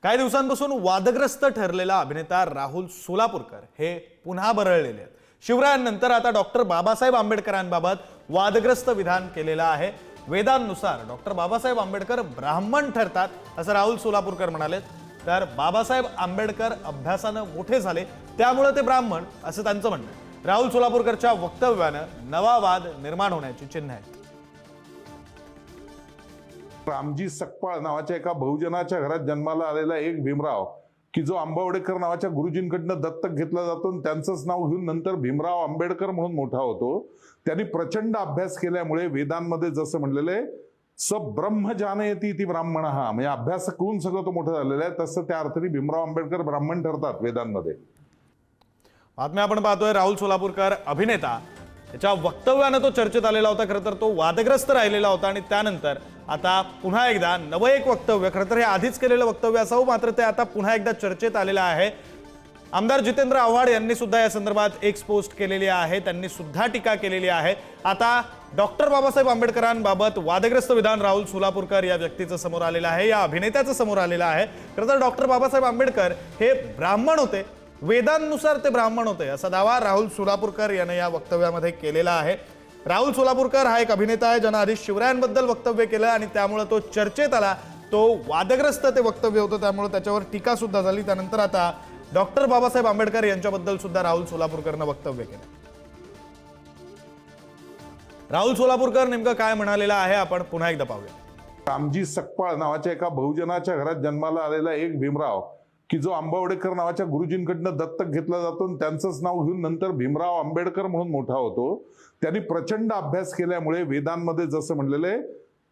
काही दिवसांपासून वादग्रस्त ठरलेला अभिनेता राहुल सोलापूरकर हे पुन्हा बरळलेले आहेत। शिवरायांनंतर आता डॉक्टर बाबासाहेब आंबेडकरांबाबत वादग्रस्त विधान केलेलं आहे। वेदांनुसार डॉक्टर बाबासाहेब आंबेडकर ब्राह्मण ठरतात असं राहुल सोलापूरकर म्हणाले। तर बाबासाहेब आंबेडकर अभ्यासाने मोठे झाले त्यामुळे ते ब्राह्मण असं त्यांचं म्हणणं आहे। राहुल सोलापूरकरच्या वक्तव्याने नवा वाद निर्माण होण्याची चिन्ह आहेत। रामजी सकपाळ नावाच्या एका बहुजनाच्या घरात जन्माला आलेला एक भीमराव की जो आंबवडेकर नावाच्या गुरुजींकडनं दत्तक घेतला जातो आणि त्यांचंच नाव घेऊन नंतर भीमराव आंबेडकर म्हणून मोठा होतो। त्यांनी प्रचंड अभ्यास केल्यामुळे वेदांमध्ये जसं म्हणलेले स ब्रह्म जानयती ती ब्राह्मण हा म्हणजे अभ्यास करून सगळं तो मोठं झालेला आहे, तसं त्या अर्थाने भीमराव आंबेडकर ब्राह्मण ठरतात वेदांमध्ये। बातम्या आपण पाहतोय राहुल सोलापूरकर अभिनेता त्याच्या वक्तव्याने तो चर्चेत आलेला होता। खरं तर तो वादग्रस्त राहिलेला होता आणि त्यानंतर आता पुन्हा एकदा नवं एक वक्तव्य, खरं तर हे आधीच केलेलं वक्तव्य असावं मात्र ते आता पुन्हा एकदा चर्चेत आलेलं आहे। आमदार जितेंद्र आव्हाड यांनी सुद्धा या संदर्भात एक पोस्ट केलेली आहे, त्यांनी सुद्धा टीका केलेली आहे। आता डॉक्टर बाबासाहेब आंबेडकरांबाबत वादग्रस्त विधान राहुल सोलापूरकर या व्यक्तीचं समोर आलेलं आहे, या अभिनेत्याचं समोर आलेलं आहे। खरं तर डॉक्टर बाबासाहेब आंबेडकर हे ब्राह्मण होते, वेदांनुसार ते ब्राह्मण होते असा दावा राहुल सोलापूरकर याने या वक्तव्यामध्ये केलेला आहे। राहुल सोलापूरकर हा एक अभिनेता आहे ज्याने आधी शिवरायांबद्दल वक्तव्य केलं आणि त्यामुळे तो चर्चेत आला, तो वादग्रस्त ते वक्तव्य होतं त्यामुळे त्याच्यावर टीका सुद्धा झाली। त्यानंतर आता डॉक्टर बाबासाहेब आंबेडकर यांच्याबद्दल सुद्धा राहुल सोलापूरकरने वक्तव्य केलं। राहुल सोलापूरकर नेमकं काय म्हणालेलं आहे आपण पुन्हा एकदा पाहूया। रामजी सकपाळ नावाच्या एका बहुजनाच्या घरात जन्माला आलेला एक भीमराव की जो आंबवडेकर नावाच्या गुरुजींकडनं दत्तक घेतला जातो आणि त्यांचंच नाव घेऊन नंतर भीमराव आंबेडकर म्हणून मोठा होतो। त्यांनी प्रचंड अभ्यास केल्यामुळे वेदांमध्ये जसं म्हणलेले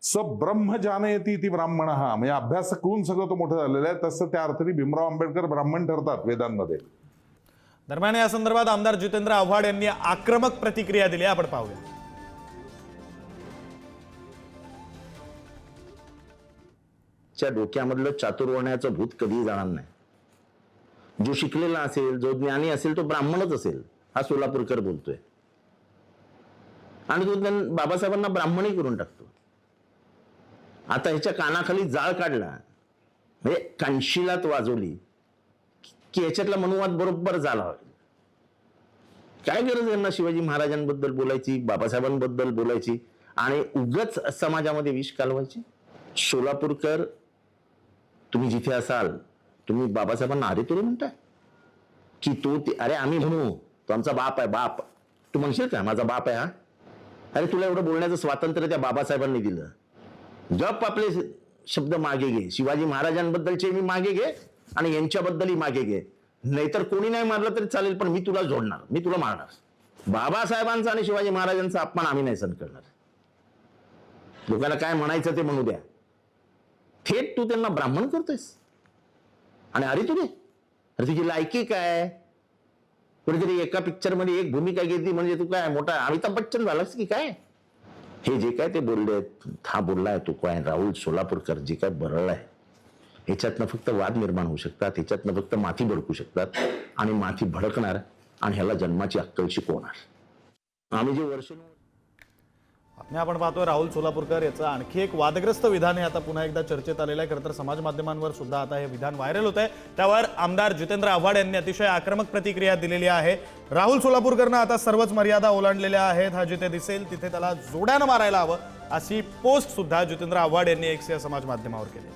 स ब्रह्म जानयती ती ब्राह्मण हा म्हणजे अभ्यास करून सगळं तो मोठं झालेलं आहे, तसं त्या अर्थाने भीमराव आंबेडकर ब्राह्मण ठरतात वेदांमध्ये। दरम्यान या संदर्भात आमदार जितेंद्र आव्हाड यांनी आक्रमक प्रतिक्रिया दिली, आपण पाहूया। च्या डोक्यामधलं चातुर्वर्ण्याचं भूत कधीही जाणार नाही। जो शिकलेला असेल, जो ज्ञानी असेल तो ब्राह्मणच असेल, हा सोलापूरकर बोलतोय आणि तो बाबासाहेबांना ब्राह्मणही करून टाकतो। आता ह्याच्या कानाखाली जाळ काढला म्हणजे कानशिलात वाजवली की ह्याच्यातला मनुवाद बरोबर झाला। काय गरज यांना शिवाजी महाराजांबद्दल बोलायची, बाबासाहेबांबद्दल बोलायची आणि उगाच समाजामध्ये विष कालवायची। सोलापूरकर, तुम्ही जिथे असाल तुम्ही बाबासाहेबांना अरे तुरे म्हणताय की तो अरे आम्ही म्हणू तो आमचा बाप आहे, बाप तू म्हणशील का माझा बाप आहे हा? अरे तुला एवढं बोलण्याचं स्वातंत्र्य त्या बाबासाहेबांनी दिलं। गप आपले शब्द मागे घे, शिवाजी महाराजांबद्दलचे मी मागे घे आणि यांच्याबद्दलही मागे घे, नाहीतर कोणी नाही मारलं तरी चालेल पण मी तुला जोडणार, मी तुला मारणार। बाबासाहेबांचा आणि शिवाजी महाराजांचा अपमान आम्ही नाही सहन करणार। लोकांना काय म्हणायचं ते म्हणू द्या, थेट तू त्यांना ब्राह्मण करतोयस आणि अरे तुझे अरे तुझी लायकी काय? कुठेतरी एका पिक्चर मध्ये एक भूमिका घेतली म्हणजे तू काय मोठा अमिताभ बच्चन झालास की काय? हे जे काय ते बोलले, हा बोललाय तो काय राहुल सोलापूरकर जे काय बरळलाय, ह्याच्यातनं फक्त वाद निर्माण होऊ शकतात, ह्याच्यातनं फक्त माथी भडकू शकतात आणि माथी भडकणार आणि ह्याला जन्माची अक्कल शिकवणार। आम्ही जे वर्ष आपण पाहतोय राहुल सोलापूरकर याचं आणखी एक वादग्रस्त विधान हे आता पुन्हा एकदा चर्चेत आलेलं आहे। खरं तर समाज माध्यमांवर सुद्धा आता हे विधान व्हायरल होत आहे, त्यावर आमदार जितेंद्र आव्हाड यांनी अतिशय आक्रमक प्रतिक्रिया दिलेली आहे। राहुल सोलापूरकरनं आता सर्वच मर्यादा ओलांडलेल्या आहेत, हा जिथे दिसेल तिथे त्याला जोड्यानं मारायला हवं अशी पोस्ट सुद्धा जितेंद्र आव्हाड यांनी एक्स या समाज माध्यमावर केली।